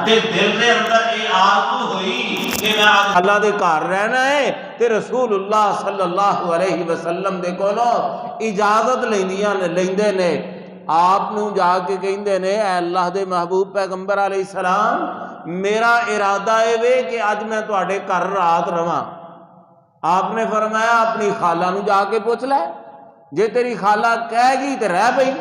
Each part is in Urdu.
تے دل دے اندر یہ آرزو ہوئی کہ میں اللہ دے گھر رہنا ہے تے رسول اللہ صلی اللہ علیہ وسلم دے کولوں اجازت لیندے نے، آپ نو جا کے کہندے نے اے اللہ دے محبوب پیغمبر علیہ السلام میرا ارادہ ہے کہ اج میں تواڈے گھر رات رواں۔ آپ نے فرمایا اپنی خالہ نو جا کے پوچھ لے، جے تیری خالہ کہے گی تے رہ پئی۔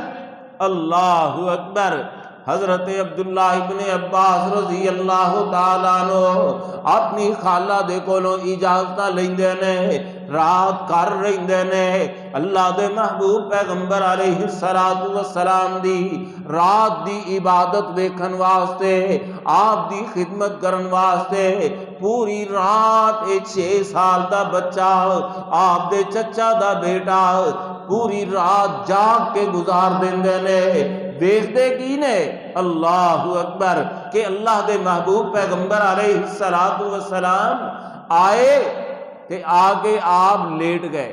اللہ اکبر۔ حضرت عبداللہ ابن عباس رضی اللہ تعالیٰ عنہ اپنی خالہ دے کولوں اجازت لیندے نے، رات کر رہندے نے، اللہ دے محبوب پیغمبر علیہ السلام دی رات دی عبادت ویکھن واسطے، آپ دی خدمت کرن واسطے پوری رات 6 سال دا بچہ آپ دے چچا دا بیٹا پوری رات جاگ کے گزار دیندے نے۔ ویکھدے کی نے؟ اللہ اکبر کہ اللہ دے محبوب پیغمبر علیہ السلام آئے تے آگے آپ لیٹ گئے۔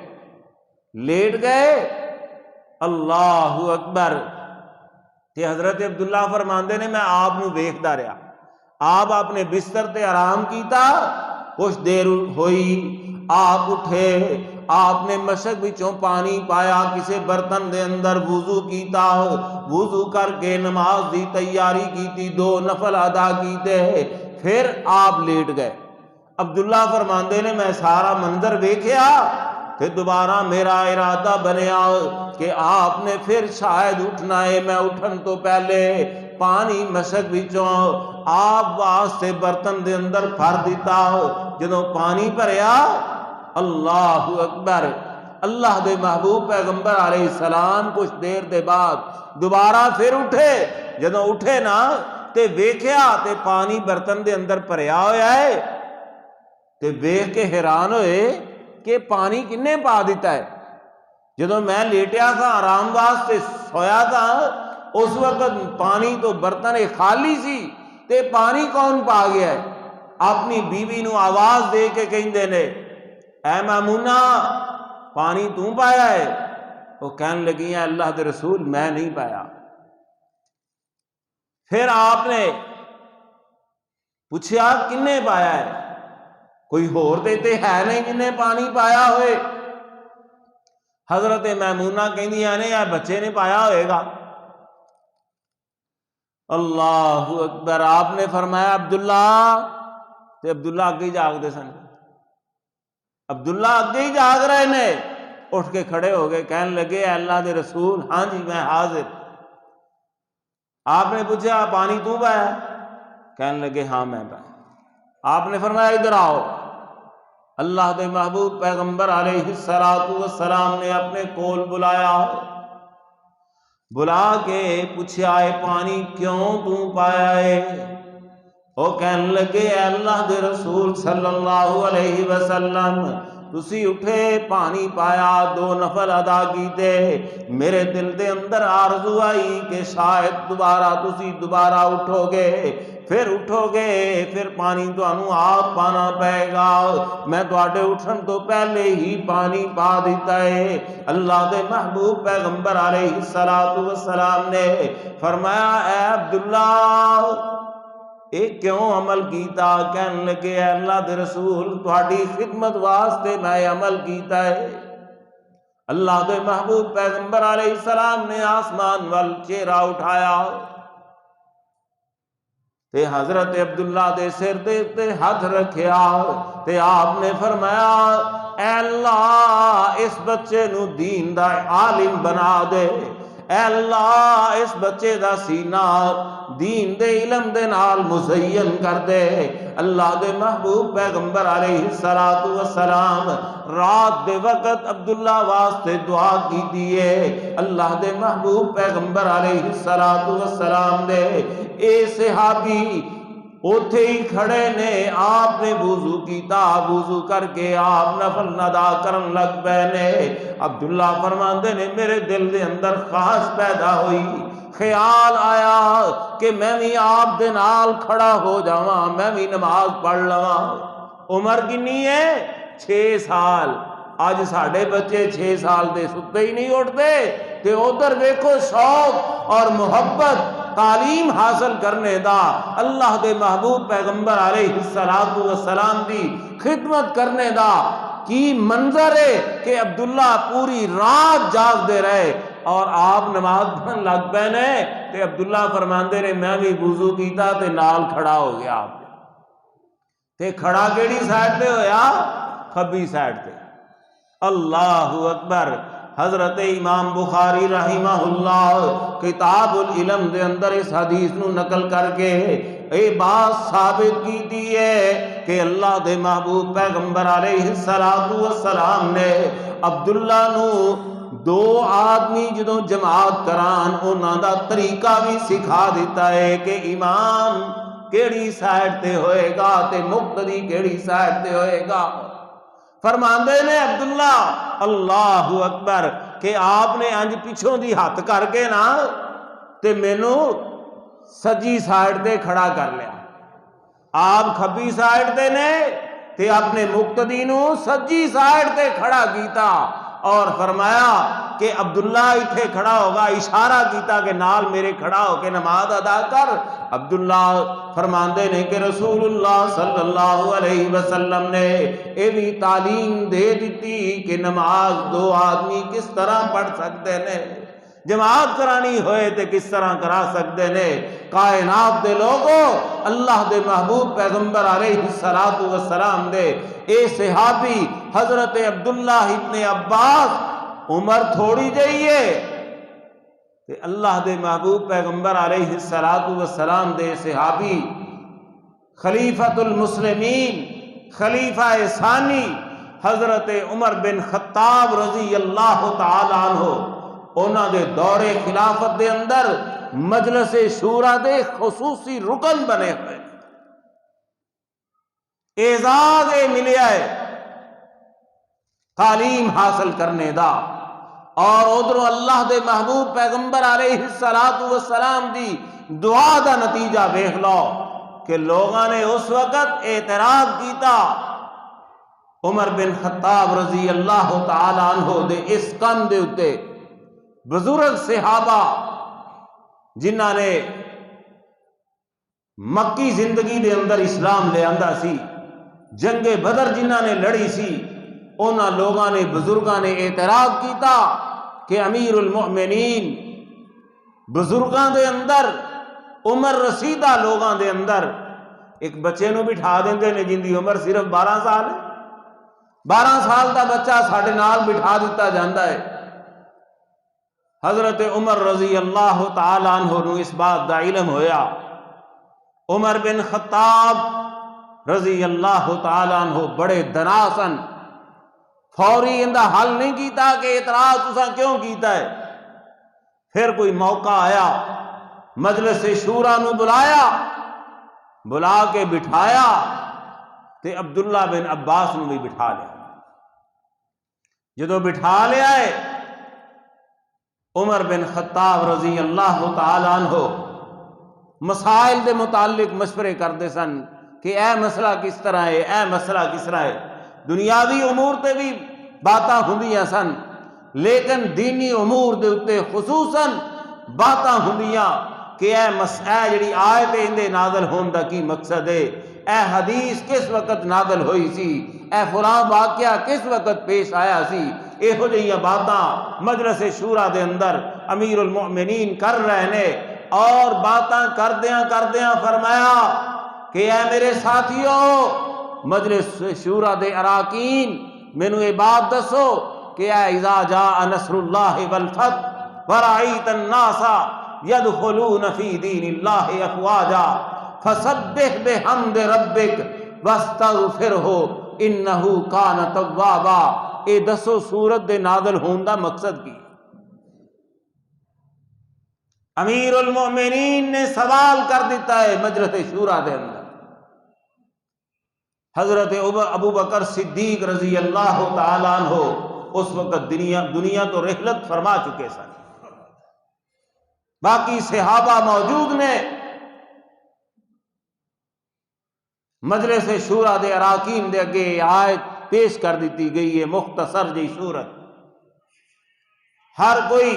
اللہ اکبر۔ تے حضرت عبداللہ فرماندے نے میں آپ نو ویکھدا رہا، آپ اپنے بستر تے آرام کیتا، کچھ دیر ہوئی آپ اٹھے، آپ نے مشک وچوں پانی پایا کسے برتن دے اندر، وضو کیتا، وضو کر کے نماز دی تیاری کیتی، 2 نفل ادا کیتے، پھر آپ لیٹ گئے۔ عبداللہ فرماندے نے میں سارا منظر ویکھیا تے دوبارہ میرا ارادہ بنیا کہ آپ نے پھر شاید اٹھنا ہے، میں اٹھن تو پہلے پانی مشک وچوں آپ واسطے برتن دے اندر بھر دیتا۔ جدوں پانی بھریا، اللہ اکبر، اللہ دے محبوب پیغمبر علیہ السلام کچھ دیر دے بعد دوبارہ پھر اٹھے۔ جدوں اٹھے نا تے ویکھیا تے پانی برتن دے اندر بھریا ہویا ہے، تے ویکھ کے حیران ہوئے کہ پانی کنے پا دیتا ہے۔ جدوں میں لیٹیا تھا آرام واسطے سویا تھا، اس وقت پانی تو برتن خالی سی تے پانی کون پا گیا ہے؟ اپنی بیوی نو آواز دے کے کہندے نے اے مامونہ پانی تو پایا ہے؟ وہ کہنے لگی ہیں اللہ دے رسول میں نہیں پایا۔ پھر آپ نے پوچھا کنے پایا ہے؟ کوئی ہور دیتے ہے نہیں جن نے پانی پایا ہوئے؟ حضرت میمونہ کہندیاں نے یا بچے نے پایا ہوئے گا۔ اللہ اکبر۔ آپ نے فرمایا عبداللہ، تے عبداللہ اگے ہی جاگ دے سن، عبداللہ اگے ہی جاگ رہے نے، اٹھ کے کھڑے ہو گئے، کہنے لگے اے اللہ دے رسول ہاں جی میں حاضر۔ آپ نے پوچھا پانی تو پایا؟ کہنے لگے ہاں میں پایا۔ آپ نے فرمایا ادھر آؤ۔ اللہ دے محبوب پیغمبر علیہ السلام نے اپنے کول بلایا، بلا کے پوچھا ہے پانی کیوں تو پایا ہے؟ وہ کہنے لگے اے اللہ دے رسول صلی اللہ علیہ وسلم تسی اٹھے پانی پایا، 2 نفل ادا کیتے، میرے دل دے اندر آرزو آئی کہ شاید تسی دوبارہ اٹھو گے، پھر پانی تانوں آپ پانا پائے گا، میں تواڈے اٹھن تو پہلے ہی پانی پا دیتا ہے۔ اللہ دے محبوب پیغمبر علیہ السلام نے فرمایا اے عبداللہ اے کیوں عمل کیتا؟ کہنے لگے اے اللہ دے رسول تہاڈی خدمت واسطے میں عمل کیتا ہے۔ اللہ دے محبوب پیغمبر علیہ السلام نے آسمان وال چہرہ اٹھایا تے حضرت عبداللہ دے سر تے ہاتھ رکھیا تے آپ نے فرمایا اے اللہ اس بچے نو دین دا عالم بنا دے، اے اللہ اس بچے دا سینہ دین دے علم دے نال مزین کر دے۔ اللہ دے محبوب پیغمبر علیہ السلام رات دے وقت عبداللہ واسطے دعا کی دیئے۔ اللہ دے محبوب پیغمبر علیہ السلام دے اے صحابی اوتھے ہی کھڑے نے، آپ نے وضو کیتا، وضو کر کے آپ نفل ادا کرن لگ پے نے۔ عبداللہ فرماندے نے میرے دل دے اندر خواہش پیدا ہوئی، خیال آیا کہ میں بھی آپ دے نال کھڑا ہو جاواں، میں بھی نماز پڑھ لواں۔ عمر کنی ہے؟ 6 سال۔ اج ساڈے بچے 6 سال دے ستے ہی نہیں اٹھتے تے ادھر ویکھو شوق اور محبت تعلیم حاصل کرنے دا، اللہ دے محبوب پیغمبر علیہ الصلوۃ والسلام دی خدمت کرنے دا کی منظر ہے کہ عبداللہ پوری رات جاگ دے رہے اور آپ نماز پڑھن لگ پے نے تے عبداللہ فرماندے نے میں بھی وضو کیتا تے نال کھڑا ہو گیا آپ تے کھڑا کیڑی سائڈ تے ہویا؟ کھبی سائڈ تے۔ اللہ اکبر۔ حضرت امام بخاری رحمہ اللہ کتاب العلم دے اندر اس حدیث نو نقل کر کے اے بات ثابت کی ہے کہ اللہ دے محبوب پیغمبر علیہ الصلوۃ والسلام نے عبداللہ نو دو آدمی جدوں جماعت کران انہاں دا طریقہ بھی سکھا دیتا ہے کہ امام کیڑی سائڈ تے ہوئے گا تے مقتدی کیڑی سائڈ تے ہوئے گا۔ فرماندے نے عبداللہ اللہ اکبر کہ آپ نے انج پچھوں دی ہاتھ کر کے نا تے مینوں سجی سائڈ تے کھڑا کر لیا، آپ کھبی سائڈ تے نے تے اپنے مقتدی نو سجی سائڈ تے کھڑا کیتا اور فرمایا کہ عبداللہ ایتھے کھڑا ہوگا، اشارہ کیتا کہ نال میرے کھڑا ہو کے نماز ادا کر۔ عبداللہ فرماندے نے کہ رسول اللہ صلی اللہ علیہ وسلم نے یہ بھی تعلیم دے دیتی کہ نماز دو آدمی کس طرح پڑھ سکتے نے، جماعت کرانی ہوئے تے کس طرح کرا سکتے نے۔ کائنات دے لوگوں، اللہ دے محبوب پیغمبر علیہ الصلوۃ والسلام دے اے صحابی حضرت عبداللہ ابن عباس عمر تھوڑی جائیے کہ اللہ دے محبوب پیغمبر علیہ الصلوۃ والسلام دے صحابی خلیفۃ المسلمین خلیفہ ثانی حضرت عمر بن خطاب رضی اللہ تعالی عنہ انہاں دے دور خلافت دے اندر مجلس شورا دے خصوصی رکن بنے ہوئے، اعزاز ملیا ہے تعلیم حاصل کرنے دا، اور ادھروں اللہ دے محبوب پیغمبر علیہ الصلوۃ والسلام دی دعا دا نتیجہ ویکھ لو کہ لوگاں نے اس وقت اعتراض کیتا عمر بن خطاب رضی اللہ تعالی عنہ دے اس کم دے اتے۔ بزرگ صحابہ جنہاں نے مکی زندگی دے اندر اسلام لے آندا سی، جنگ بدر جنہاں نے لڑی سی، انہاں لوگاں نے بزرگاں نے اعتراض کیتا کہ امیر المؤمنین بزرگاں دے اندر عمر رسیدہ لوگاں دے اندر ایک بچے نو بٹھا دیندے نے جن دی عمر صرف 12 سال ہے، 12 سال دا بچہ ساڈے نال بٹھا دیتا جاندا ہے۔ حضرت عمر رضی اللہ تعالی عنہ نو اس بات دا علم ہویا، عمر بن خطاب رضی اللہ تعالی عنہ بڑے دناسن، فوری اندہ حل نہیں کیتا کہ اعتراض تساں کیوں کیتا ہے۔ پھر کوئی موقع آیا، مجلس شورا نو بلایا، بلا کے بٹھایا تے عبداللہ بن عباس نو بھی بٹھا لیا۔ جدو بٹھا لیا ہے عمر بن خطاب رضی اللہ تعالی عنہ مسائل دے متعلق مشورے کردے سن کہ اے مسئلہ کس طرح ہے، اے مسئلہ کس طرح ہے۔ دنیاوی امور تے بھی باتاں ہوندیاں سن، لیکن دینی امور دے اتے خصوصاً باتاں ہوندیاں کہ اے جڑی آیت اندے نازل ہون دا کی مقصد ہے، اے حدیث کس وقت نازل ہوئی سی، اے فلاں واقعہ کس وقت پیش آیا سی۔ یہو جہاں باتاں مجلس شورا دے اندر امیر المؤمنین کر رہے نے، اور باتاں کردیاں فرمایا کہ اے میرے ساتھیوں مجلس شورا دے اراکین، مینوں یہ بات دسو کہ اے اذا جاء نصر اللہ والفتح ورأیت الناس يدخلون فی دین اللہ افواجا فسبح بحمد ربک واستغفرہ انہ کان توابا۔ اے دسو سورت دے نازل ہون دا مقصد کی؟ امیر المؤمنین نے سوال کر دیتا ہے مجلس شورا دے اندر۔ حضرت ابو بکر صدیق رضی اللہ تعالی عنہ اس وقت دنیا تو رحلت فرما چکے سن، باقی صحابہ موجود نے۔ مجلس شورا دے اراکین دے اگے آیت پیش کر دیتی گئی ہے، مختصر جی صورت، ہر کوئی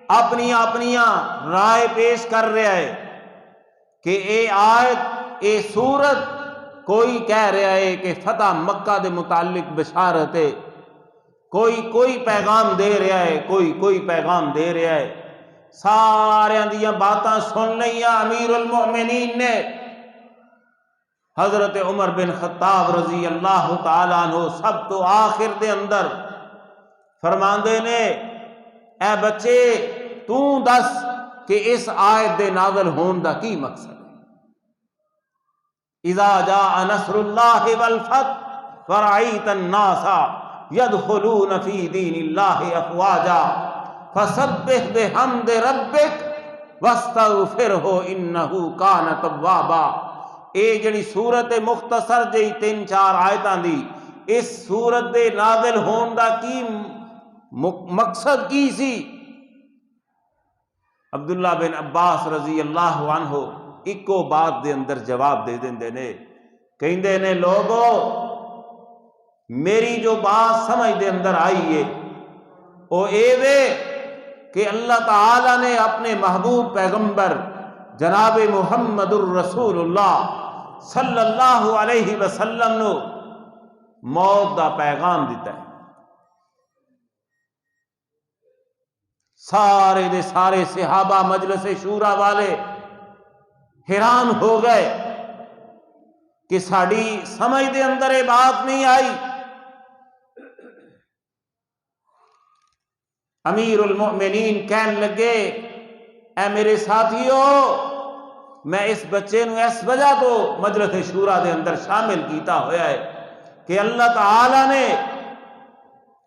اپنی رائے پیش کر رہا ہے کہ اے آیت اے سورت کوئی کہہ رہا ہے کہ فتح مکہ دے متعلق بشارت ہے، کوئی پیغام دے رہا ہے، کوئی پیغام دے رہا ہے۔ سارے دیاں باتاں سن لئیاں امیر المؤمنین نے۔ حضرت عمر بن خطاب رضی اللہ تعالیٰ عنہ سب تو آخر دے اندر فرماندے نے اے بچے تو دس کہ اس آیت دے نازل ہون دا کی مقصد ہے۔ اذا جاء نصر اللہ والفتح ورأیت الناس يدخلون فی دین اللہ افواجا فسبح بحمد ربک واستغفرہ انہ کان توابا۔ اے جڑی سورت مختصر جی 3-4 آیتاں دی، اس سورت دے نازل ہون دا کی مقصد کی سی؟ عبداللہ بن عباس رضی اللہ عنہ ایکو بات دے اندر جواب دے دیندے نے، کہندے نے لوگو میری جو بات سمجھ دے اندر آئی ہے او اے وے کہ اللہ تعالی نے اپنے محبوب پیغمبر جناب محمد الرسول اللہ صلی اللہ علیہ وسلم نو موت دا پیغام دیتا ہے۔ سارے دے سارے صحابہ مجلس شورا والے حیران ہو گئے کہ ساڑی سمجھ دے اندر یہ بات نہیں آئی۔ امیر المؤمنین کہنے لگے اے میرے ساتھیو، میں اس بچے نو اس وجہ تو مجلس شورا دے اندر شامل کیتا ہویا ہے کہ اللہ تعالی نے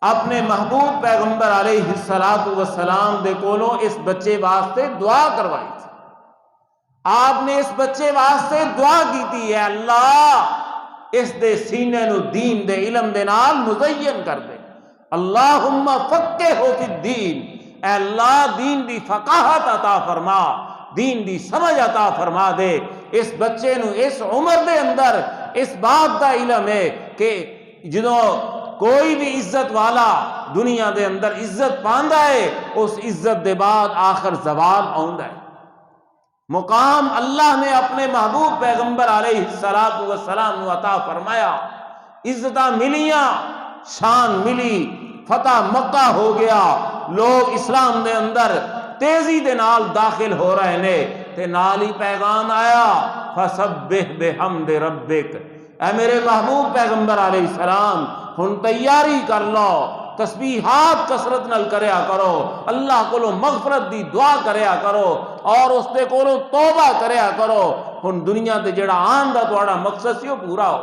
اپنے محبوب پیغمبر علیہ السلام دے کولوں اس بچے واسطے دعا کروائی تھی۔ آپ نے اس بچے واسطے دعا کی تھی اے اللہ اس دے سینے نو دین دے علم دے نال مزین کر دے، اللہم فقہہ فی الدین، اے اللہ دین دی فقاہت عطا فرما، دین دی سمجھ عطا فرما دے۔ اس بچے نو اس عمر دے اندر اس بات دا علم ہے کہ جدوں کوئی بھی عزت والا دنیا دے اندر عزت پاندا ہے اس عزت دے بعد آخر زوال آوندا ہے۔ مقام اللہ نے اپنے محبوب پیغمبر علیہ السلام نو عطا فرمایا، عزتاں ملیاں، شان ملی، فتح مکہ ہو گیا، لوگ اسلام دے اندر تیزی دے نال داخل ہو رہے نے، تے نال ہی پیغام آیا فسبح بحمد ربک، اے میرے محبوب پیغمبر علیہ السلام ہن تیاری کر لو، تسبیحات کثرت نال کریا کرو، اللہ کولو مغفرت دی دعا کریا کرو اور اس دے کولو توبہ کریا کرو، ہن دنیا تے جڑا آن دا تہاڈا مقصد سی وہ پورا ہو۔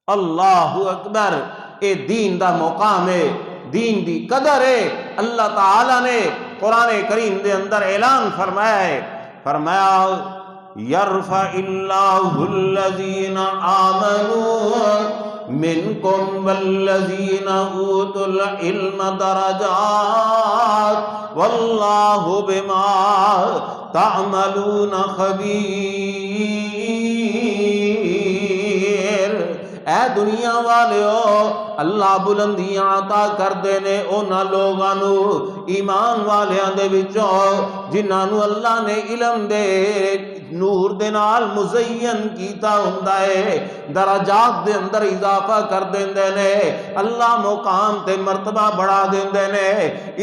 اللہ اکبر، اے دین دا مقام ہے، دین دی قدر ہے۔ اللہ تعالی نے قرآن کریم دے اندر اعلان فرمایا ہے، فرمایا یرفع اللہ الذین آمنوا منکم والذین اوتوا العلم درجات واللہ بما تعملون خبیر۔ اے دنیا والیو، اللہ بلندیاں عطا کر دینے اونا لوگانو ایمان والیاں دے وچوں جنہاں نو اللہ نے علم دے نور دے نال مزین کیتا ہوندا ہے، درجات دے اندر اضافہ کر دیندے نے، اللہ مقام تے مرتبہ بڑھا دیندے نے،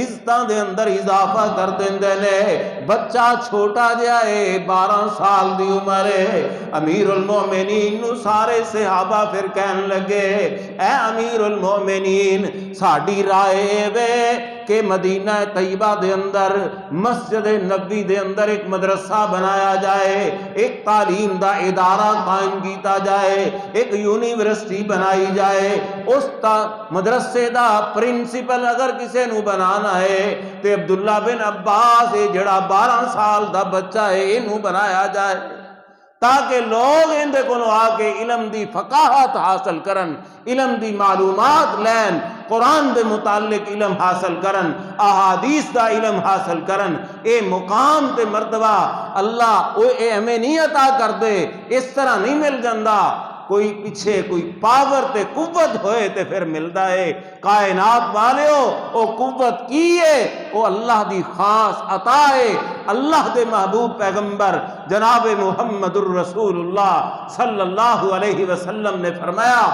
عزتاں دے اندر اضافہ کر دیندے نے۔ بچہ چھوٹا جہا ہے، 12 سال دی عمر ہے، امیر المومنین نو سارے صحابہ پھر کہن لگے اے امیر المومنین ساڈی رائے وے کہ مدینہ طیبہ دے اندر مسجد نبی دے اندر ایک مدرسہ بنایا جائے، ایک تعلیم دا ادارہ قائم کیتا جائے، ایک یونیورسٹی بنائی جائے، اس مدرسے دا پرنسپل اگر کسے نو بنانا ہے تے عبداللہ بن عباس جڑا 12 سال دا بچہ ہے انہوں بنایا جائے تاکہ لوگ اندے کو آ کے علم دی فقاہت حاصل کرن، علم دی معلومات لین، قرآن دے متعلق علم حاصل کرن، احادیث دا علم حاصل کرن۔ اے مقام تے مرتبہ اللہ اے ہمیں نہیں عطا کر دے، اس طرح نہیں مل جاندہ۔ کوئی پیچھے کوئی پاور تے قوت ہوئے تے پھر ملدا ہے۔ کائنات والیو او قوت کی ہے، او اللہ دی خاص عطا ہے۔ اللہ دے محبوب پیغمبر جناب محمد الرسول اللہ صلی اللہ علیہ وسلم نے فرمایا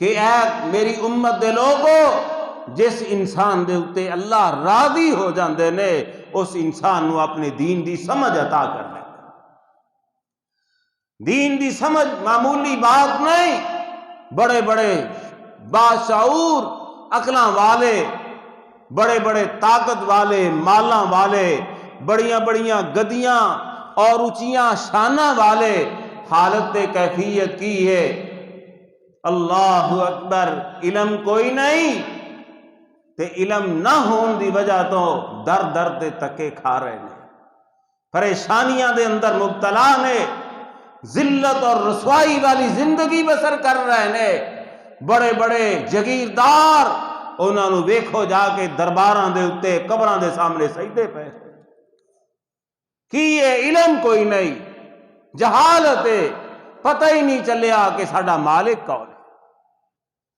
کہ اے میری امت دے لوگو، جس انسان دے اتے اللہ راضی ہو جاندے نے اس انسان نو اپنے دین دی سمجھ عطا کرنے۔ دین دی سمجھ معمولی بات نہیں، بڑے بڑے باشعور عقلاں والے، بڑے بڑے طاقت والے، مالاں والے، بڑیاں بڑیاں گدیاں اور اونچیاں شاناں والے حالت کیفیت کی ہے۔ اللہ اکبر، علم کوئی نہیں تے علم نہ ہون دی وجہ تو در در دے تکے کھا رہے نے، پریشانیاں دے اندر مبتلا نے، ذلت اور رسوائی والی زندگی بسر کر رہے نے۔ بڑے بڑے جگیردار انہاں نو ویکھو جا کے درباراں دے اتے قبراں دے سامنے سجدے پے کی یہ علم کوئی نہیں، جہالت ہے، پتہ ہی نہیں چلیا کہ ساڈا مالک کون ہے،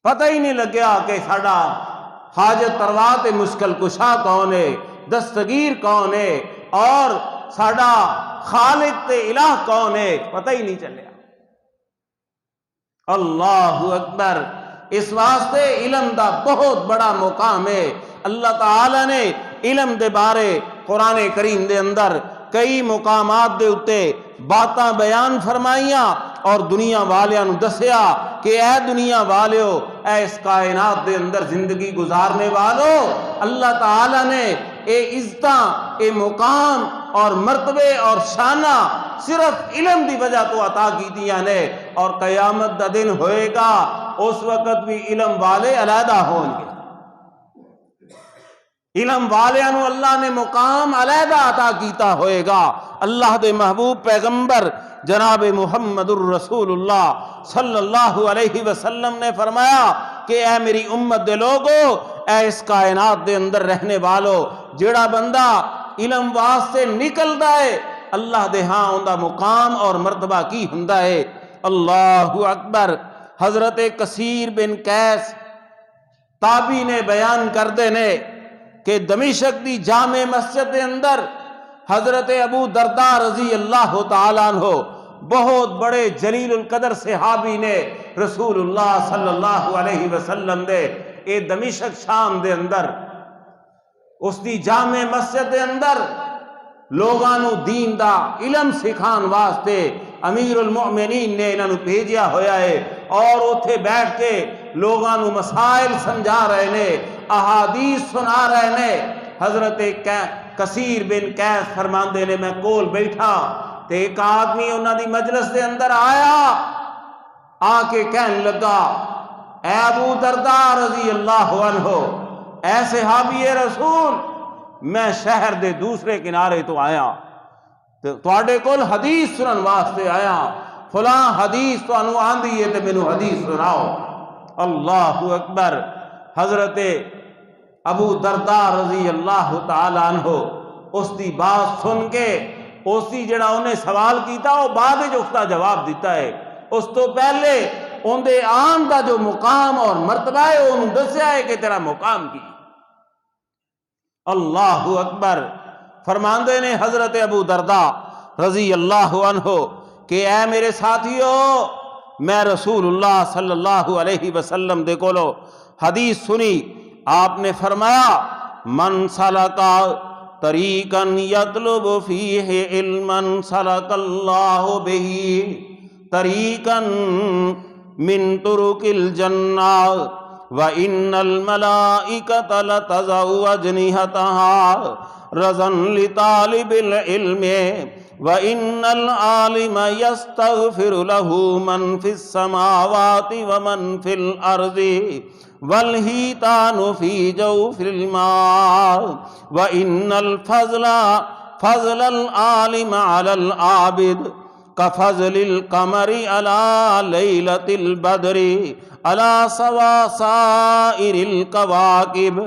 پتہ ہی نہیں لگیا کہ ساڈا حاجت پرواہ مشکل کشا کون ہے، دستگیر کون ہے، اور ساڈا خالق تے الہ کون ہے، پتہ ہی نہیں چلیا۔ اللہ اکبر، اس واسطے علم دا بہت بڑا مقام ہے۔ اللہ تعالی نے علم دے بارے قرآن کریم دے اندر کئی مقامات دے اتے باتاں بیان فرمائیاں اور دنیا والیاں نو دسیا کہ اے دنیا والیو، اے اس کائنات دے اندر زندگی گزارنے والو، اللہ تعالی نے اے عزتاں، اے مقام اور مرتبے اور شانہ صرف علم دی وجہ تو عطا کی دیا نے، اور قیامت دا دن ہوئے گا اس وقت بھی علم والے علیحدہ ہوں گے۔ علم والیاں اللہ نے مقام علیحدہ عطا کیتا ہوئے گا۔ اللہ دے محبوب پیغمبر جناب محمد الرسول اللہ صلی اللہ علیہ وسلم نے فرمایا کہ اے میری امت دے لوگو، اے اس کائنات دے اندر رہنے والو، جیڑا بندہ علم واسطے نکلدا ہے اللہ دے ہاں اوندا مقام اور مرتبہ کی ہوندا ہے۔ اللہ اکبر۔ حضرت کثیر بن قیس تابعی نے بیان کردے نے کہ دمشق دی جامع مسجد کے اندر حضرت ابو درداء رضی اللہ تعالیٰ عنہ بہت بڑے جلیل القدر صحابی نے رسول اللہ صلی اللہ علیہ وسلم دے اے دمشق شام دے اندر اس دی جامع مسجد دے اندر لوگاں نو دین دا علم سکھان واسطے امیر المؤمنین نے انہاں نو بھیجیا ہویا ہے، اور اوتھے بیٹھ کے لوگاں نو مسائل سمجھا رہے نے، احادیث سنا رہے نے۔ حضرت کثیر بن قیس فرماندے نے میں کول بیٹھا تے ایک آدمی انہاں دی مجلس دے اندر آیا، آ کے کہن لگا اے ابو درداء رضی اللہ عنہ، اے صحابی رسول، میں شہر دے دوسرے کنارے تو آیا، تواڈے کول حدیث سنن واسطے آیا، فلاں حدیث تانوں آندی ہے تے مینوں حدیث سناؤ۔ اللہ اکبر۔ حضرت ابو درداء رضی اللہ تعالی عنہ اس دی بات سن کے اس دی جڑا انہیں سوال کیتا وہ بعد جو اس کا جواب دیتا ہے، اس تو پہلے ان دے آن دا جو مقام اور مرتبہ ہے انہوں دسیا ہے کہ تیرا مقام کی۔ اللہ اکبر۔ فرماندے نے حضرت ابو درداء رضی اللہ عنہ کہ اے میرے ساتھیو، میں رسول اللہ صلی اللہ علیہ وسلم دے کولو حدیث سنی، آپ نے فرمایا من سلکا طریقا یطلب فیہ علما سلک اللہ بہ طریقا من طرق الجنہ وَإِنَّ الْمَلَائِكَةَ لَتَضَعُ أَجْنِحَتَهَا رَضًا لِطَالِبِ الْعِلْمِ وَإِنَّ الْعَالِمَ يَسْتَغْفِرُ لَهُ مَنْ فِي السَّمَاوَاتِ وَمَنْ فِي الْأَرْضِ وَالْحِيتَانُ فِي جَوْفِ الْمَاءِ وَإِنَّ الْفَضْلَ فَضْلَ الْعَالِمِ عَلَى الْعَابِدِ كفضل القمر على ليلة البدر على سائر الكواكب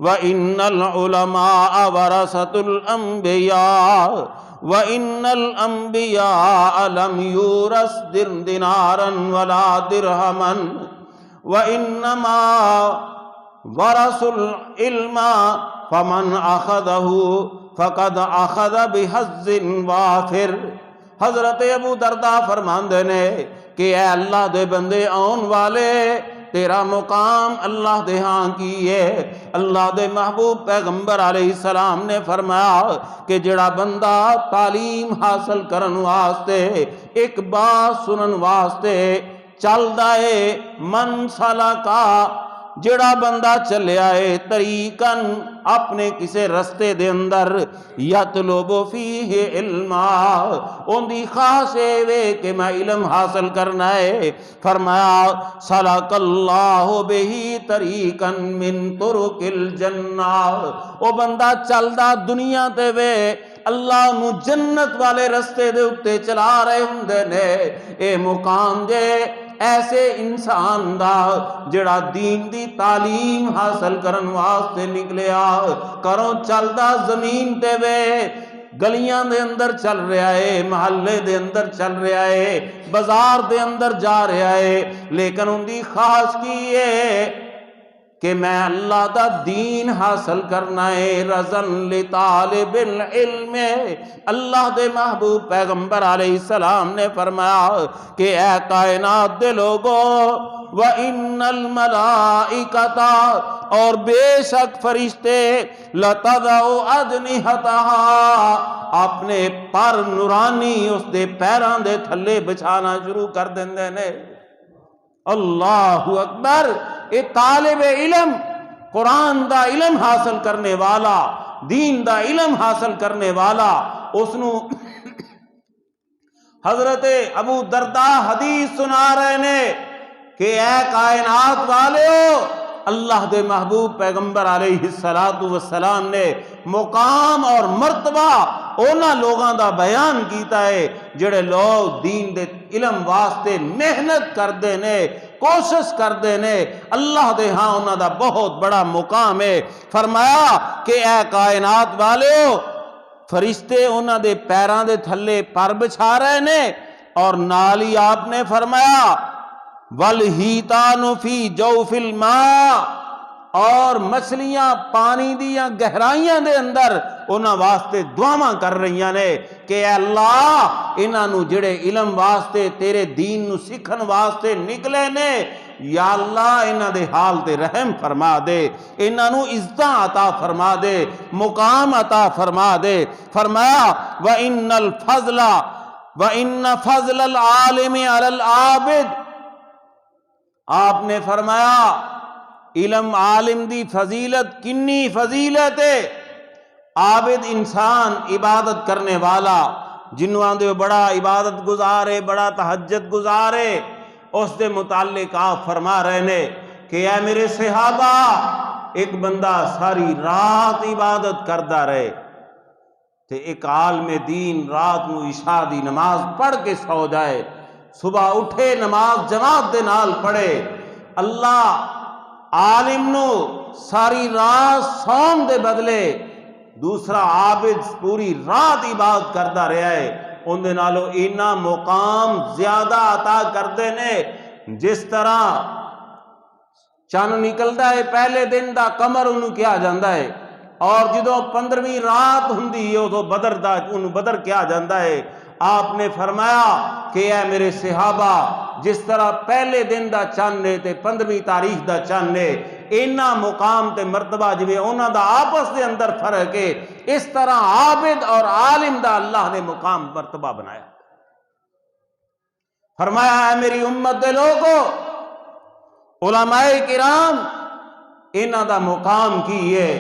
وإن العلماء ورثة الأنبياء وَإِنَّ الْأَنْبِيَاءَ لَمْ يُورَثْ دِنَارًا وَلَا دِرْهَمًا وَإِنَّمَا وَرَثُوا الْعِلْمَ فَمَنْ أَخَذَهُ فَقَدْ أَخَذَ بِحَظٍّ وَافِرٍ۔ حضرت ابو درداء فرماندے نے کہ اے اللہ دے بندے آن والے، تیرا مقام اللہ دے ہاں کی ہے۔ اللہ دے محبوب پیغمبر علیہ السلام نے فرمایا کہ جڑا بندہ تعلیم حاصل کرن واسطے ایک بات سنن واسطے چل دائے، من سلکا، جڑا بندہ چلیا ہے طریقاً اپنے کسے رستے دے اندر، یطلب فیہ علما، ان دی خاص وے کہ میں علم حاصل کرنا ہے، فرمایا سلک اللہ بہی طریقاً من طرق الجنہ، او بندہ چلدا دنیا تے وے اللہ نو جنت والے رستے دے اتے چلا رہے ہوندے نے۔ اے مقام جے ایسے انسان دا جڑا دین دی تعلیم حاصل کرن واسطے نکلیا، کروں چلدا زمین تے وے، گلیاں دے اندر چل رہا ہے، محلے دے اندر چل رہا ہے، بازار دے اندر جا رہا ہے، لیکن ان دی خاص کی ہے کہ میں اللہ دا دین حاصل کرنا ہے۔ رزن لطالب العلم، اللہ دے محبوب پیغمبر علیہ السلام نے فرمایا کہ اے کائنات دے لوگو، وَإِنَّ الْمَلَائِكَةَ، اور بے شک فرشتے، لَتَضَعُ أَجْنِحَتَهَا، اپنے پر نورانی اس دے پیران دے تھلے بچھانا شروع کر دیندے نے۔ اللہ اکبر! اے طالب علم، قرآن دا علم حاصل کرنے والا، دین دا علم حاصل کرنے والا، اس نو حضرت ابو درداء حدیث سنا رہے نے کہ اے کائنات والےو، اللہ دے محبوب پیغمبر علیہ السلام نے مقام اور مرتبہ اونا لوگاں دا بیان کیتا ہے جڑے لوگ دین دے علم واسطے محنت کر دے نے، کوشش کر دے نے، اللہ دے ہاں انہاں دا بہت بڑا مقام ہے۔ فرمایا کہ اے کائنات والیو، فرشتے انہاں دے پیران دے تھلے پر بچھا رہے نے، اور نالی آپ نے فرمایا وَالْحِیتَانُ فِی جَوْفِ الْمَاءِ، اور مچھلیاں پانی دیاں گہرائیاں دے اندر انہاں واسطے دعاواں کر رہیاں نے کہ اے اللہ، انہاں نو جڑے علم واسطے تیرے دین نو سکھن واسطے نکلے نے، یا اللہ انہاں دے حال تے رحم فرما دے، انہاں نو عزتاں عطا فرما دے، مقام عطا فرما دے۔ فرمایا وَإِنَّ فَضْلَ الْعَالِمِ عَلَى الْعَابِدِ، آپ نے فرمایا علم عالم دی فضیلت کنی فضیلت ہے۔ عابد انسان عبادت کرنے والا، جنوان دے بڑا عبادت گزارے، بڑا تہجد گزارے، اس دے متعلق آپ فرما رہے نے کہ اے میرے صحابہ، ایک بندہ ساری رات عبادت کردہ رہے تے ایک عالم دین رات نو عشاء دی نماز پڑھ کے سو جائے، صبح اٹھے نماز جماعت دے نال پڑھے، اللہ عالم نو ساری رات سون دے بدلے دوسرا عابد پوری رات عبادت کردہ رہا ہے، ان دے نالو اینا مقام زیادہ عطا کردے نے۔ جس طرح چند نکلدا ہے پہلے دن دا قمر انہوں کیا جاندہ ہے، اور جدو 15ویں رات ہوندی ہے تو بدر کیا جاندہ ہے۔ آپ نے فرمایا کہ اے میرے صحابہ، جس طرح پہلے دن دا چند نے تے 15ویں تاریخ دا چند نے، اینا مقام تے مرتبہ جویں انہاں دا آپس دے اندر فرق ہے، اس طرح عابد اور عالم دا اللہ نے مقام مرتبہ بنایا۔ فرمایا اے میری امت دے لوگو، علماء کرام انہاں دا مقام کی ہے۔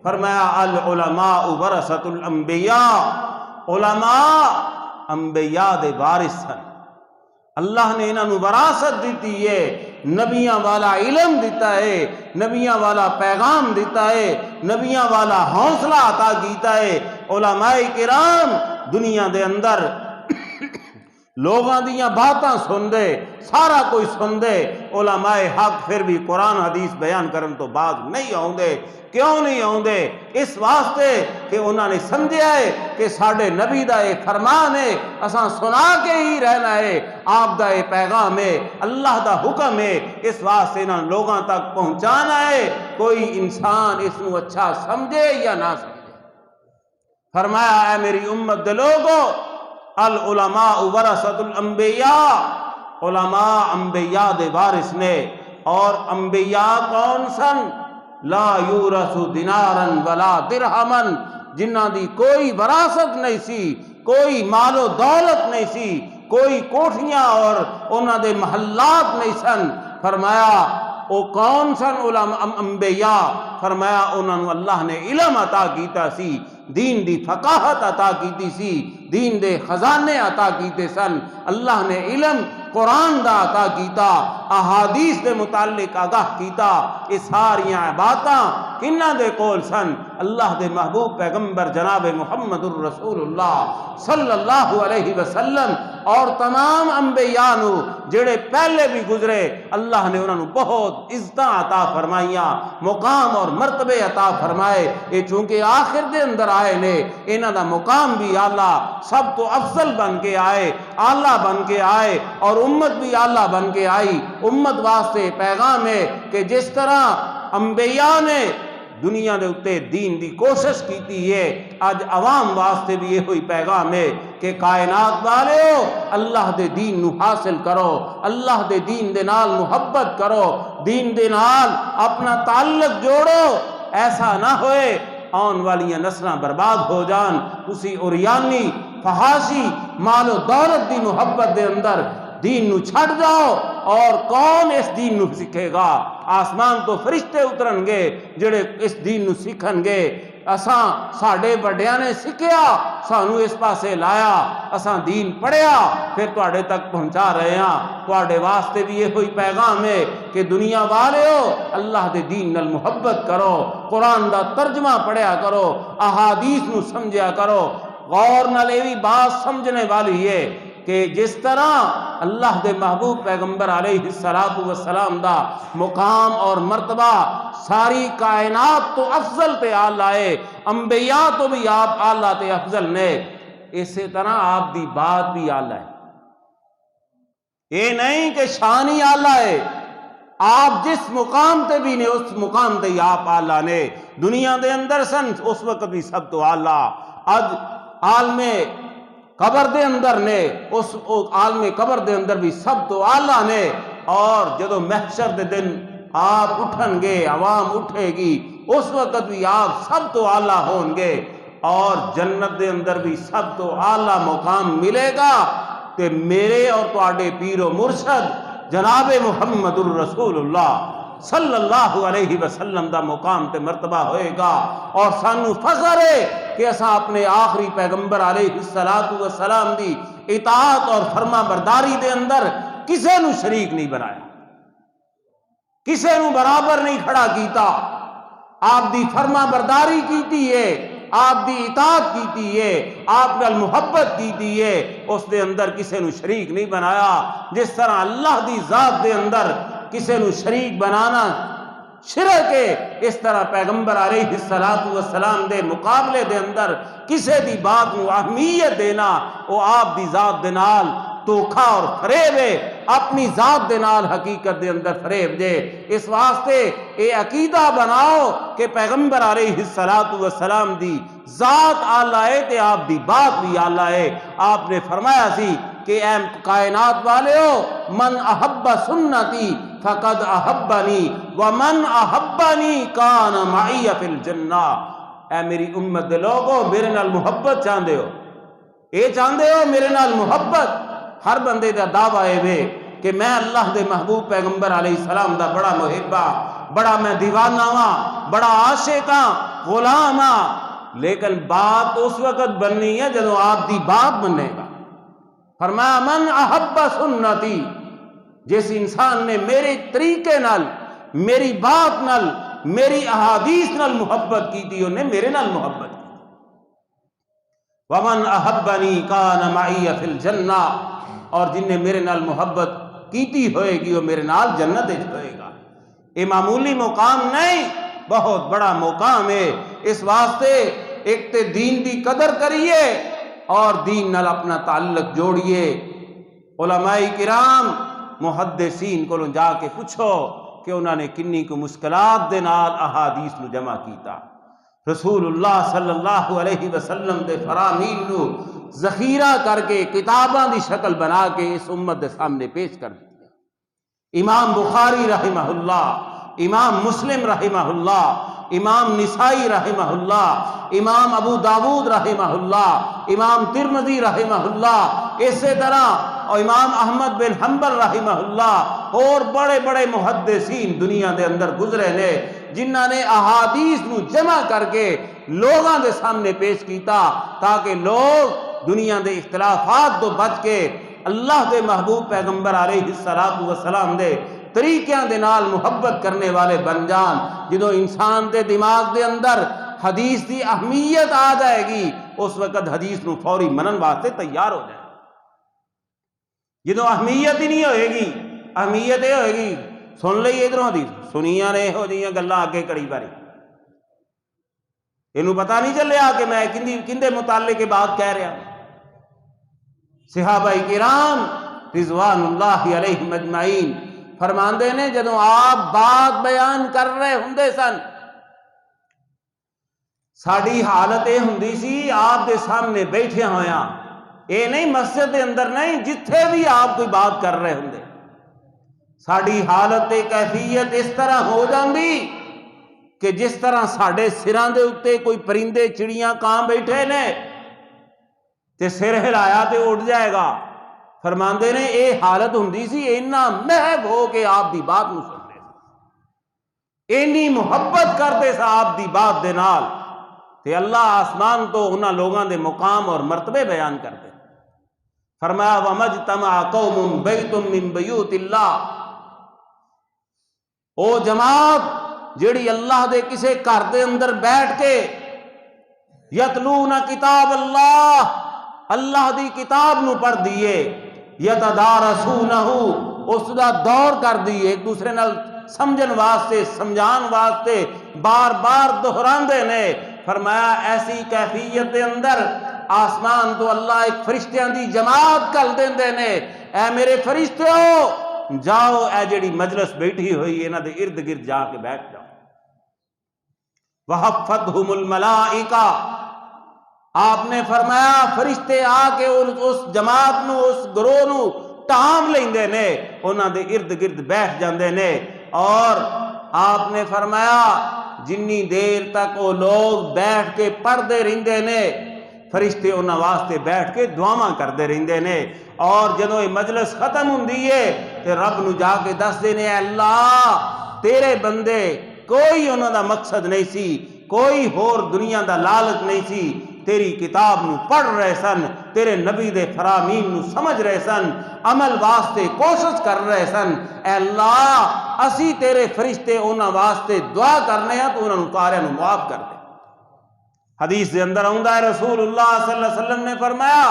فرمایا العلماء ورثۃ الانبیاء، علماء انبیاء دے وارث ہیں، اللہ نے انہاں نو وراثت دیتی ہے، نبیاں والا علم دیتا ہے، نبیاں والا پیغام دیتا ہے، نبیاں والا حوصلہ عطا کیتا ہے۔ علماء کرام دنیا دے اندر لوگاں دیاں باتاں سن دے، سارا کوئی سن دے، علماء حق پھر بھی قرآن حدیث بیان کرن تو باز نہیں آؤندے۔ کیوں نہیں آؤندے؟ اس واسطے کہ انہوں نے سمجھا ہے کہ ساڈے نبی دا اے فرمان ہے، اساں سنا کے ہی رہنا ہے، آپ دا اے پیغام ہے، اللہ دا حکم ہے، اس واسطے انہوں لوگاں تک پہنچانا ہے، کوئی انسان اس نو اچھا سمجھے یا نہ سمجھے۔ فرمایا اے میری امت دے لوگو، العلماء ورثۃ الانبیاء، علماء انبیاء دے وارث نے، اور انبیاء کون سن؟ لا یورث دینارا ولا درہما، جنہاں دی کوئی وراثت نہیں سی، کوئی مال و دولت نہیں سی، کوئی کوٹھیاں اور انہاں دے محلات نہیں سن۔ فرمایا او کون سن علماء انبیاء؟ فرمایا انہاں نو اللہ نے علم عطا کیتا سی، دین دی فقاہت عطا کیتی سی، دین دے خزانے عطا کیتے سن، اللہ نے علم قرآن دا عطا کیتا، احادیث دے متعلق آگاہ کیتا۔ یہ ساریاں باتاں کنہ دے کول سن؟ اللہ دے محبوب پیغمبر جناب محمد الرسول اللہ صلی اللہ علیہ وسلم اور تمام انبیاء نو جڑے پہلے بھی گزرے، اللہ نے انہوں بہت عزتاں عطا فرمائیاں، مقام اور مرتبے عطا فرمائے۔ یہ چونکہ آخر دے اندر آئے نے، انہاں دا مقام بھی اعلیٰ، سب تو افضل بن کے آئے، اعلیٰ بن کے آئے، اور امت بھی اعلیٰ بن کے آئی۔ امت واسطے پیغام ہے کہ جس طرح انبیاء نے دنیا دے اتے دین دی کوشش کیتی ہے، آج عوام واسطے بھی یہ ہوئی پیغام ہے کہ کائنات والیو، اللہ دے دین نو حاصل کرو، اللہ دے دین دے نال محبت کرو، دین دے نال اپنا تعلق جوڑو۔ ایسا نہ ہوئے آن والیاں نسلاں برباد ہو جان، تسی اوریانی فحاشی مال و دولت دی محبت دے اندر دین نو چھڑ جاؤ، اور کون اس دین نو سکھے گا؟ آسمان تو فرشتے اترن گے جڑے اس دین نو سکھن گے۔ اساں ساڈے بڑیاں نے سکھیا، سانو اس پاسے لایا، اساں دین پڑھیا، پھر تواڈے تک پہنچا رہے ہیں۔ تواڈے واسطے بھی یہ ہوئی پیغام ہے کہ دنیا والیو، اللہ دے دین نال محبت کرو، قرآن دا ترجمہ پڑھیا کرو، احادیث نو سمجھیا کرو۔ غور نال یہ بھی بات سمجھنے والی ہے کہ جس طرح اللہ دے محبوب پیغمبر علیہ السلام دا مقام اور مرتبہ ساری کائنات تو افضل تے اعلیٰ ہے، انبیاء تو بھی آپ اعلیٰ تے افضل نے، اسی طرح آپ دی بات بھی اعلیٰ ہے۔ یہ نہیں کہ شان ہی اعلیٰ ہے، آپ جس مقام تے بھی نے اس مقام تے ہی آپ اعلیٰ نے۔ دنیا دے اندر سن اس وقت بھی سب تو اعلیٰ، اج عالم قبر دے اندر نے، اس عالم قبر دے اندر بھی سب تو اعلیٰ نے، اور جدو محشر دے دن آپ اٹھن گے، عوام اٹھے گی، اس وقت بھی آپ سب تو اعلیٰ ہون گے، اور جنت دے اندر بھی سب تو اعلیٰ مقام ملے گا۔ تے میرے اور تواڈے پیر و مرشد جناب محمد الرسول اللہ صلی اللہ علیہ وسلم دا مقام تے مرتبہ ہوئے گا، اور سانو فخر ہے کہ اساں اپنے آخری پیغمبر علیہ السلام دی اطاعت اور فرما برداری دے اندر کسے نو شریک نہیں بنایا، کسے نو برابر نہیں کھڑا کیتا، آپ دی فرما برداری کیتی ہے، آپ دی اطاعت کیتی ہے، آپ نال محبت کیتی ہے، اس دے اندر کسے نو شریک نہیں بنایا۔ جس طرح اللہ دی ذات دے اندر کسے نو شریک بنانا شرک ہے، اس طرح پیغمبر علیہ السلام دے مقابلے دے اندر کسے دی بات نو اہمیت دینا وہ آپ دی ذات دے نال دھوکھا اور فریب ہے، اپنی ذات دے نال حقیقت دے اندر فریب دے۔ اس واسطے اے عقیدہ بناؤ کہ پیغمبر علیہ السلام دی ذات اعلیٰ ہے تے آپ دی بات بھی اعلیٰ ہے۔ آپ نے فرمایا سی کہ اے کائنات والیو، من احب سنتی فقد احبنی ومن احبنی کان معی فی الجنہ۔ اے میری امت دے لوگو، میرے نال محبت چاہندے ہو؟ اے چاہندے ہو میرے نال محبت؟ ہر بندے دا دعویٰ ہے کہ میں اللہ دے محبوب پیغمبر علیہ السلام دا بڑا محب ہاں، بڑا میں دیوانہ ہاں، بڑا عاشق ہاں، غلام ہاں، لیکن بات اس وقت بننی ہے جدو آپ دی بات بنے گا۔ فرمایا من احب سنتی، جس انسان نے میرے طریقے نال، میری بات نال، میری احادیث نال محبت کی تھی، انہیں میرے نال محبت کی۔ ومن احبنی کان معی فی الجنہ، اور جن نے میرے نال محبت کیتی ہوئے گی وہ میرے نال جنت وچ ہوئے گا۔ یہ معمولی مقام نہیں، بہت بڑا مقام ہے۔ اس واسطے ایک تے دین دی قدر کریے اور دین نال اپنا تعلق جوڑیے۔ علماء کرام محدثین کو جا کے پوچھو کہ انہوں نے کنی کو مشکلات دے نال احادیث نو جمع کیتا۔ رسول اللہ صلی اللہ علیہ وسلم دے فرامین نو ذخیرہ کر کے کتاباں دی شکل بنا کے اس امت دے سامنے پیش کر دیا۔ امام بخاری رحمہ اللہ، امام مسلم رحمہ اللہ، امام نسائی رحمہ اللہ، امام ابو داود رحمہ اللہ، امام ترمذی رحمہ اللہ، اسی طرح اور امام احمد بن حنبل رحمہ اللہ اور بڑے بڑے محدثین دنیا دے اندر گزرے نے جنہاں نے احادیث نو جمع کر کے لوگاں دے سامنے پیش کیتا تاکہ لوگ دنیا دے اختلافات تو بچ کے اللہ دے محبوب پیغمبر علیہ السلام دے طریقیاں دے نال محبت کرنے والے بن جان۔ جدو انسان دے دماغ دے اندر حدیث دی اہمیت آ جائے گی اس وقت حدیث نو فوری منن واسطے تیار ہو جائے۔ جدو اہمیت ہی نہیں ہوئے گی، اہمیت یہ ہوئے گی سن لئی ادھروں حدیث سنیاں نے یہو جیاں گلاں اگے کڑی باری، اینوں پتہ نہیں چلیا کہ میں کندے متعلق کے بات کہہ رہا۔ صحابہ کرام رضوان اللہ علیہم اجمعین فرماندے نے جدوں آپ بات بیان کر رہے ہوندے سن ساڈی حالت یہ ہوندی سی آپ دے سامنے بیٹھے ہویاں، اے نہیں مسجد دے اندر نہیں، جتھے بھی آپ کوئی بات کر رہے ہوندے ساڈی حالت کیفیت اس طرح ہو جاندی کہ جس طرح ساڈے سراں دے اوتے کوئی پرندے چڑیاں کاں بیٹھے نے تے سر ہلایا تے اڑ جائے گا۔ فرماندے نے اے حالت ہوندی سی، اینا محب ہو کے آپ دی بات نو سنتے سا، اینی محبت کرتے سا آپ دی بات دے نال تے اللہ آسمان تو انہاں لوگاں دے مقام اور مرتبے بیان کرتے۔ فرمایا وَمَجْتَمَعَ قَوْمٌ بَيْتٌ مِّن بَيُوتِ اللَّهِ، او جماعت جیڑی اللہ دے کسے گھر دے اندر بیٹھ کے یتلون کتاب اللہ، اللہ دی کتاب نو پڑھ دیئے، یتدارسونہ اس دا دور کر دیئے، ایک دوسرے نال سمجھن واسطے سمجھان واسطے بار بار دہراندے نے۔ فرمایا ایسی کیفیت دے اندر آسمان تو اللہ ایک فرشتیاں دی جماعت کل دیندے نے، اے میرے فرشتیو جاؤ اے جڑی مجلس بیٹھی ہوئی انہاں دے ارد گرد جا کے بیٹھ جاؤ۔ وحفتہم الملائکہ، آپ نے فرمایا فرشتے آ کے اس جماعت نو اس گروہ نو ٹام لیندے نے، انہاں دے ارد گرد بیٹھ جاندے نے، اور آپ نے فرمایا جنی دیر تک وہ لوگ بیٹھ کے پڑھتے رہندے نے فرشتے انہاں واسطے بیٹھ کے دعاواں کرتے رہندے نے، اور جدوں یہ مجلس ختم ہوندی ہے تے رب نو جا کے دس دے نے اے اللہ تیرے بندے کوئی انہاں دا مقصد نہیں سی، کوئی ہور دنیا دا لالچ نہیں سی، تیری کتاب نو پڑھ رہے سن، تیرے نبی دے فرامین نو سمجھ رہے سن، عمل واسطے کوشش کر رہے سن، اے اللہ اسی تیرے فرشتے انہاں واسطے دعا کرنے ہیں تو انہاں نو سارے نو معاف کر دے۔ حدیث دے اندر آندا ہے رسول اللہ صلی اللہ علیہ وسلم نے فرمایا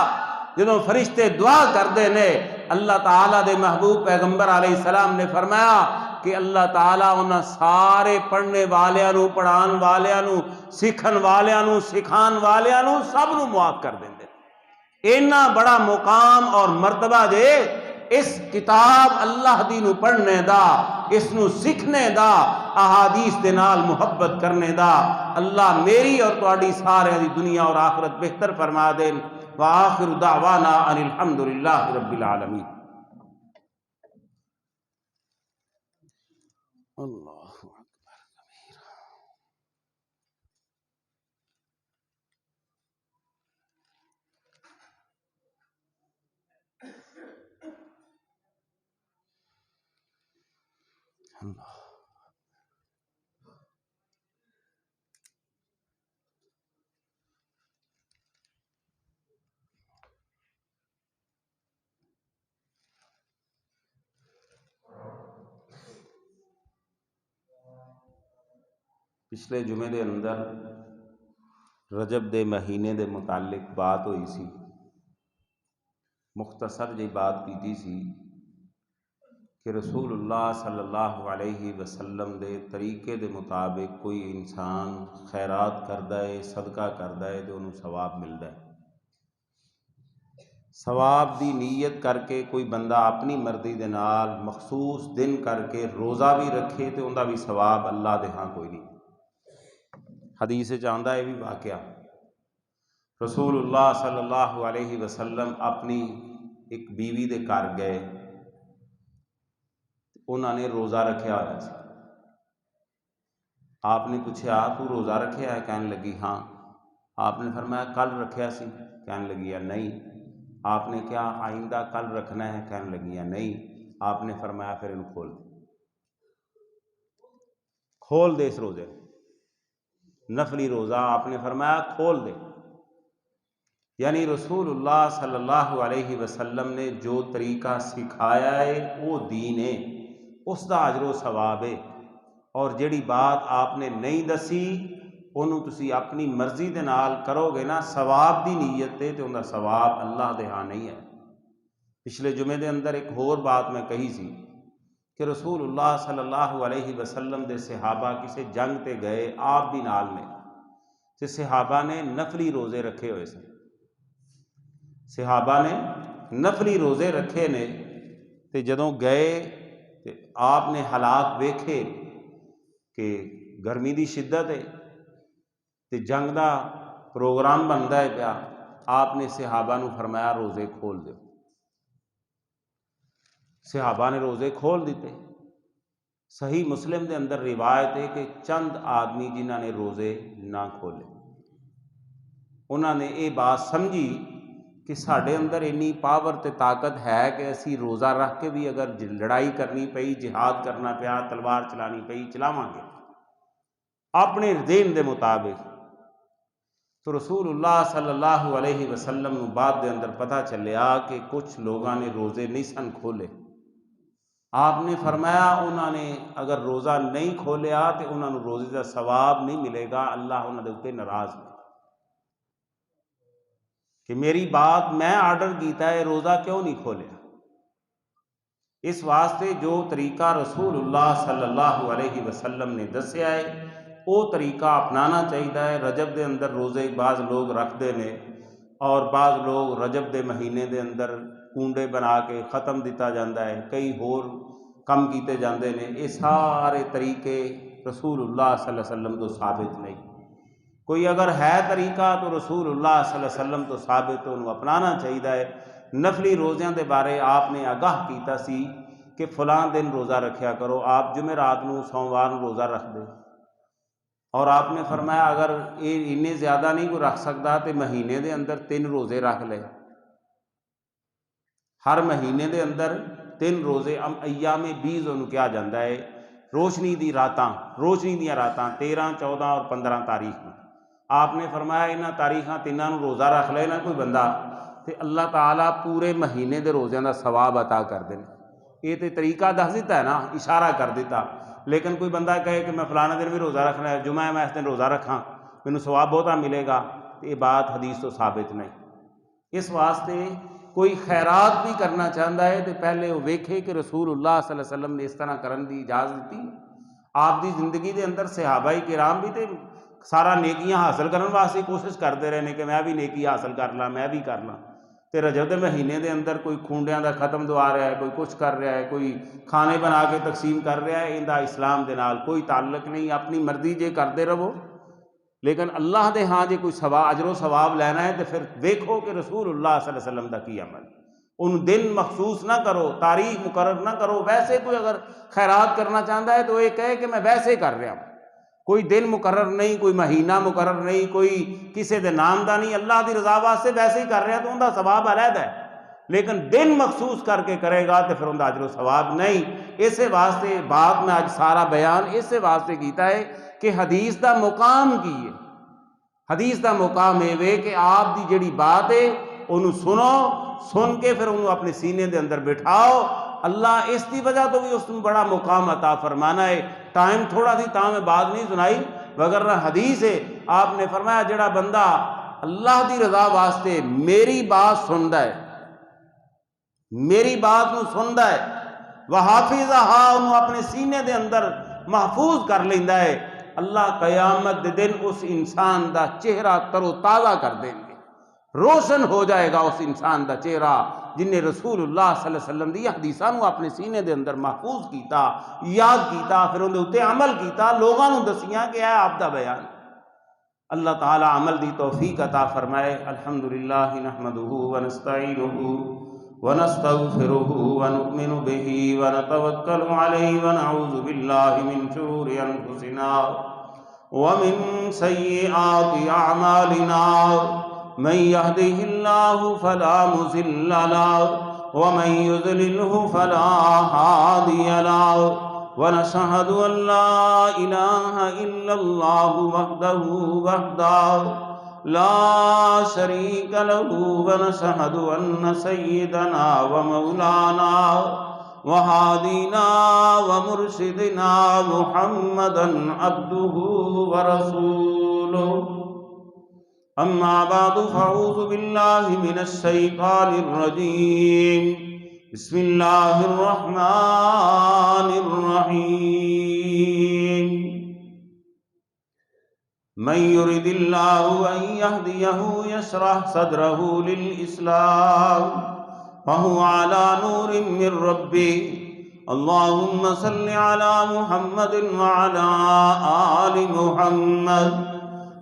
جدوں فرشتے دعا کردے نے اللہ تعالیٰ دے محبوب پیغمبر علیہ السلام نے فرمایا کہ اللہ تعالیٰ انہاں سارے پڑھنے والیاں نو پڑھان والیاں نو سکھن والیاں نو سکھان والیاں نو سب نو معاف کر دیندے۔ اینا بڑا مقام اور مرتبہ دے اس کتاب اللہ دی نو پڑھنے دا، اس نو سکھنے دا، احادیث دے نال محبت کرنے دا۔ اللہ میری اور تواڈی سارے دی دنیا اور آخرت بہتر فرما دے۔ وآخر دعوانا ان الحمدللہ رب العالمین۔ اللہ اللہ پچھلے جمعے دے اندر رجب دے مہینے دے متعلق بات ہوئی سی مختصر جی بات کیتی سی کہ رسول اللہ صلی اللہ علیہ وسلم دے طریقے دے مطابق کوئی انسان خیرات کردا ہے، صدقہ کردا ہے تو انہوں ثواب ملدا ہے۔ ثواب دی نیت کر کے کوئی بندہ اپنی مرضی دے نال مخصوص دن کر کے روزہ بھی رکھے تو اندا بھی ثواب اللہ دے ہاں کوئی نہیں۔ حدیث وچ آندا ہے بھی واقعہ، رسول اللہ صلی اللہ علیہ وسلم اپنی ایک بیوی دے گھر گئے، انہوں نے روزہ رکھیا ہوا سی۔ آپ نے پوچھا تو روزہ رکھیا ہے؟ کہنے لگی ہاں۔ آپ نے فرمایا کل رکھیا سی؟ کہنے لگی یا نہیں۔ آپ نے کیا آئندہ کل رکھنا ہے؟ کہنے لگی یا نہیں۔ آپ نے فرمایا پھر انہوں کھول دے اس روزے، نفلی روزہ آپ نے فرمایا کھول دے۔ یعنی رسول اللہ صلی اللہ علیہ وسلم نے جو طریقہ سکھایا ہے وہ دین ہے، اس دا اجر و ثواب ہے، اور جیڑی بات آپ نے نہیں دسی انہوں تسی اپنی مرضی دے نال کرو گے نا، ثواب دی نیت تے تو ان دا ثواب اللہ دے ہاں نہیں ہے۔ پچھلے جمعے دے اندر ایک اور بات میں کہی سی کہ رسول اللہ صلی اللہ علیہ وسلم دے صحابہ کسے جنگ تے گئے، آپ بھی نال نے، تے صحابہ نے نفلی روزے رکھے ہوئے سن، صحابہ نے نفلی روزے رکھے نے، تے جدوں گئے تے آپ نے حالات ویکھے کہ گرمی دی شدت ہے تے جنگ دا پروگرام بندا ہے پیا، آپ نے صحابہ نو فرمایا روزے کھول دو۔ صحابہ نے روزے کھول دیتے۔ صحیح مسلم دے اندر روایت ہے کہ چند آدمی جنہاں نے روزے نہ کھولے، انہاں نے یہ بات سمجھی کہ ساڈے اندر اتنی پاور تے طاقت ہے کہ اسی روزہ رکھ کے بھی اگر لڑائی کرنی پئی، جہاد کرنا پیا، تلوار چلانی پئی، چلاواں گے اپنے دین دے مطابق۔ تو رسول اللہ صلی اللہ علیہ وسلم نو بعد دے اندر پتہ چلیا کہ کچھ لوگاں نے روزے نہیں سن کھولے۔ آپ نے فرمایا انہوں نے اگر روزہ نہیں کھولیا تو انہوں نے روزے کا ثواب نہیں ملے گا، اللہ انہوں دے اوپر ناراض ہے کہ میری بات میں آرڈر کیتا ہے روزہ کیوں نہیں کھولیا۔ اس واسطے جو طریقہ رسول اللہ صلی اللہ علیہ وسلم نے دسیا ہے وہ طریقہ اپنانا چاہیے ہے۔ رجب دے اندر روزے بعض لوگ رکھتے ہیں اور بعض لوگ رجب دے مہینے دے اندر کنڈے بنا کے ختم دیتا جاتا ہے، کئی ہور کم کیتے جاندے نے، یہ سارے طریقے رسول اللہ صلی اللہ علیہ وسلم تو ثابت نہیں۔ کوئی اگر ہے طریقہ تو رسول اللہ صلی اللہ علیہ وسلم تو ثابت، انہوں اپنانا چاہیے ہے۔ نفلی روزیاں دے بارے آپ نے آگاہ کیتا سی کہ فلاں دن روزہ رکھیا کرو، آپ جمعرات نو سوموار نو روزہ رکھ دے، اور آپ نے فرمایا اگر یہ انہیں زیادہ نہیں کوئی رکھ سکتا تو مہینے دے اندر 3 روزے رکھ لے، ہر مہینے دے اندر 3 روزے، ایام بیز انہوں کیا جاتا ہے، روشنی دی راتاں، روشنی دیاں راتاں 13، 14 اور 15 تاریخ میں۔ آپ نے فرمایا انہاں تاریخاں تیناں نوں روزہ رکھ لے نا کوئی بندہ تے اللہ تعالیٰ پورے مہینے دے روزیاں دا ثواب عطا کر دیں۔ یہ تو طریقہ دس دیتا ہے نا، اشارہ کر دیتا، لیکن کوئی بندہ کہے کہ میں فلانا دن بھی روزہ رکھنا ہے، جمعہ میں اس دن روزہ رکھاں مینوں ثواب بہتا ملے گا، تو یہ بات حدیث تو ثابت نہیں۔ اس واسطے کوئی خیرات بھی کرنا چاہتا ہے تو پہلے وہ ویکھے کہ رسول اللہ صلی اللہ علیہ وسلم نے اس طرح کرن دی اجازت دیتی۔ آپ دی زندگی دے اندر صحابہ کرام بھی تے سارا نیکیاں حاصل کرنے واسطے کوشش کرتے رہے کہ میں بھی نیکی حاصل کر لاں، میں بھی کر لاں۔ تے رجب دے مہینے دے اندر کوئی کھونڈیاں دا ختم دعا رہا ہے، کوئی کچھ کر رہا ہے، کوئی کھانے بنا کے تقسیم کر رہا ہے، ان دا اسلام دے نال کوئی تعلق نہیں۔ اپنی مرضی جے کرتے رہو، لیکن اللہ دے ہاں جے کوئی اجر و ثواب لینا ہے تو پھر دیکھو کہ رسول اللہ صلی اللہ علیہ وسلم دا کی عمل، ان دن مخصوص نہ کرو، تاریخ مقرر نہ کرو۔ ویسے کوئی اگر خیرات کرنا چاہتا ہے تو یہ کہے کہ میں ویسے کر رہا ہوں، کوئی دن مقرر نہیں، کوئی مہینہ مقرر نہیں، کوئی کسی دے نام دا نہیں، اللہ دی رضا واسطے ویسے ہی کر رہا تو ان دا ثواب علیحدہ ہے، لیکن دن مخصوص کر کے کرے گا تو پھر ان دا اجر و ثواب نہیں۔ اسے واسطے بات میں آج سارا بیان اسے واسطے کیتا ہے کہ حدیث دا مقام کی ہے۔ حدیث دا مقام ہے کہ آپ دی جڑی بات ہے انہوں سنو، سن کے پھر انہوں اپنے سینے دے اندر بٹھاؤ۔ اللہ اس دی وجہ تو بھی اس کو بڑا مقام عطا فرمانا ہے۔ ٹائم تھوڑا سی تاں میں بات نہیں سنائی، وگرنہ حدیث ہے، آپ نے فرمایا جڑا بندہ اللہ دی رضا واسطے میری بات سندا ہے، میری بات نو سندا ہے، وحافظھا انہوں اپنے سینے دے اندر محفوظ کر لیندا ہے، اللہ قیامت دے دن اس انسان دا چہرہ تر و تازہ کر دیں گے، روشن ہو جائے گا اس انسان دا چہرہ جن نے رسول اللہ صلی اللہ علیہ وسلم دی حدیثاں نو اپنے سینے دے اندر محفوظ کیتا، یاد کیتا، پھر اندے اتے عمل کیتا، لوگاں نو دسیاں کہ ہے آپ دا بیان۔ اللہ تعالی عمل دی توفیق عطا فرمائے۔ الحمدللہ نحمدہ ونستعینہ ونستغفرہ ونؤمن بہ ونتوکل علیہ ونعوذ باللہ من شرور انفسنا ومن سیئات اعمالنا من يهده الله فلا مضل له ومن يضلله فلا هادي له ونشهد أن لا إله إلا الله وحده لا شريك له ونشهد أن سيدنا ومولانا وهادينا ومرشدنا محمدا عبده ورسوله أما بعد فأعوذ بالله من الشيطان الرجيم بسم الله الرحمن الرحيم من يرد الله أن يهديه يشرح صدره للإسلام فهو على نور من ربه اللهم صل على محمد وعلى آل محمد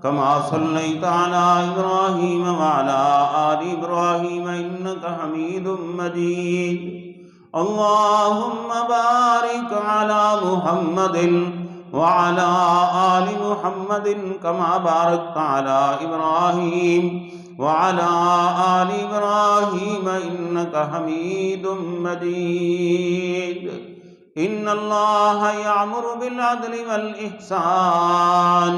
كما صليت على إبراهيم وعلى آل إبراهيم إنك حميد مجيد اللهم بارك على محمد وعلى آل محمد كما باركت على إبراهيم وعلى آل إبراهيم إنك حميد مجيد إن الله يأمر بالعدل والإحسان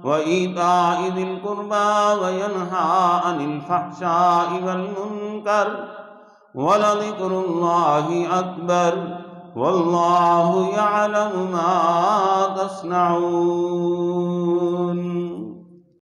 وإيتاء ذي القربى وينهى عن الفحشاء والمنكر ولذكر الله أكبر والله يعلم ما تصنعون